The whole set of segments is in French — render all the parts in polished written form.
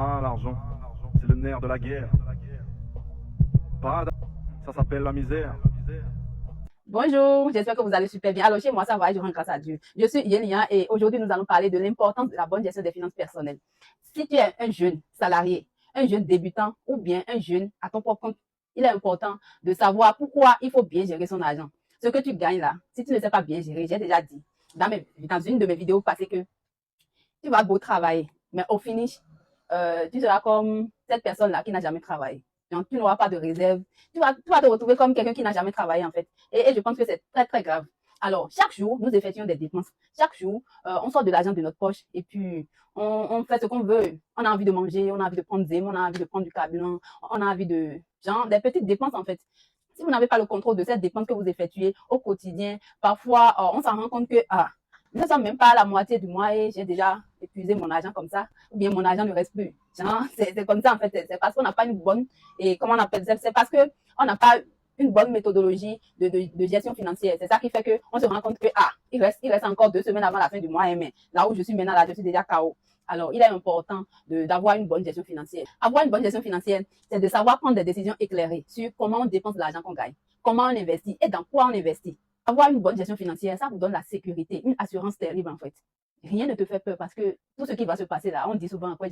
Ah, l'argent, c'est le nerf de la guerre. Pas d', ça s'appelle la misère. Bonjour, j'espère que vous allez super bien. Alors chez moi, ça va, je rends grâce à Dieu. Je suis Yélia et aujourd'hui, nous allons parler de l'importance de la bonne gestion des finances personnelles. Si tu es un jeune salarié, un jeune débutant ou bien un jeune à ton propre compte, il est important de savoir pourquoi il faut bien gérer son argent. Ce que tu gagnes là, si tu ne sais pas bien gérer, j'ai déjà dit dans une de mes vidéos passées que tu vas beau travailler, mais au finish, tu seras comme cette personne-là qui n'a jamais travaillé. Donc, tu n'auras pas de réserve. Tu vas te retrouver comme quelqu'un qui n'a jamais travaillé, en fait. Et je pense que c'est très, très grave. Alors, chaque jour, nous effectuons des dépenses. Chaque jour, on sort de l'argent de notre poche et puis on fait ce qu'on veut. On a envie de manger, on a envie de prendre des, on a envie de prendre du carburant, on a envie de, genre, des petites dépenses, en fait. Si vous n'avez pas le contrôle de cette dépense que vous effectuez au quotidien, parfois, on s'en rend compte que, nous ne sommes même pas à la moitié du mois et j'ai déjà épuisé mon argent comme ça, ou bien mon argent ne reste plus. C'est comme ça en fait, c'est parce qu'on n'a pas une bonne, et comment on appelle ça, c'est parce qu'on n'a pas une bonne méthodologie de gestion financière. C'est ça qui fait qu'on se rend compte que, il reste encore 2 semaines avant la fin du mois, mais là où je suis maintenant, là, je suis déjà KO. Alors, il est important d'avoir une bonne gestion financière. Avoir une bonne gestion financière, c'est de savoir prendre des décisions éclairées sur comment on dépense l'argent qu'on gagne, comment on investit et dans quoi on investit. Avoir une bonne gestion financière, ça vous donne la sécurité, une assurance terrible en fait. Rien ne te fait peur parce que tout ce qui va se passer là, on dit souvent, quoi,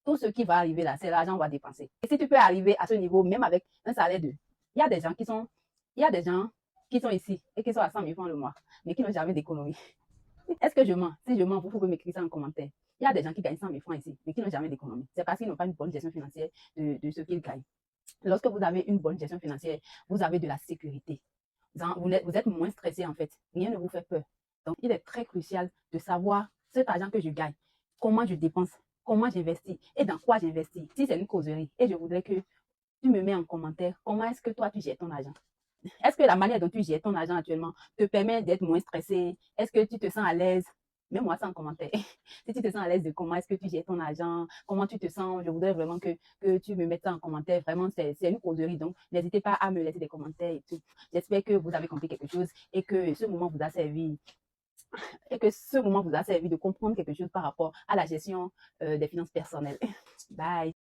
tout ce qui va arriver là, c'est l'argent qu'on va dépenser. Et si tu peux arriver à ce niveau, même avec un salaire de... Il y a des gens qui sont ici et qui sont à 100 000 francs le mois, mais qui n'ont jamais d'économie. Est-ce que je mens? Si je mens, vous pouvez m'écrire ça en commentaire. Il y a des gens qui gagnent 100 000 francs ici, mais qui n'ont jamais d'économie. C'est parce qu'ils n'ont pas une bonne gestion financière de ce qu'ils gagnent. Lorsque vous avez une bonne gestion financière, vous avez de la sécurité. Vous êtes moins stressé en fait. Rien ne vous fait peur. Donc, il est très crucial de savoir cet argent que je gagne, comment je dépense, comment j'investis et dans quoi j'investis. Si c'est une causerie, et je voudrais que tu me mets en commentaire comment est-ce que toi tu gères ton argent. Est-ce que la manière dont tu gères ton argent actuellement te permet d'être moins stressé? Est-ce que tu te sens à l'aise? Mets-moi ça en commentaire. Si tu te sens à l'aise de comment est-ce que tu gères ton argent, comment tu te sens, je voudrais vraiment que tu me mettes ça en commentaire. Vraiment, c'est une causerie. Donc, n'hésitez pas à me laisser des commentaires et tout. J'espère que vous avez compris quelque chose et que ce moment vous a servi de comprendre quelque chose par rapport à la gestion des finances personnelles. Bye.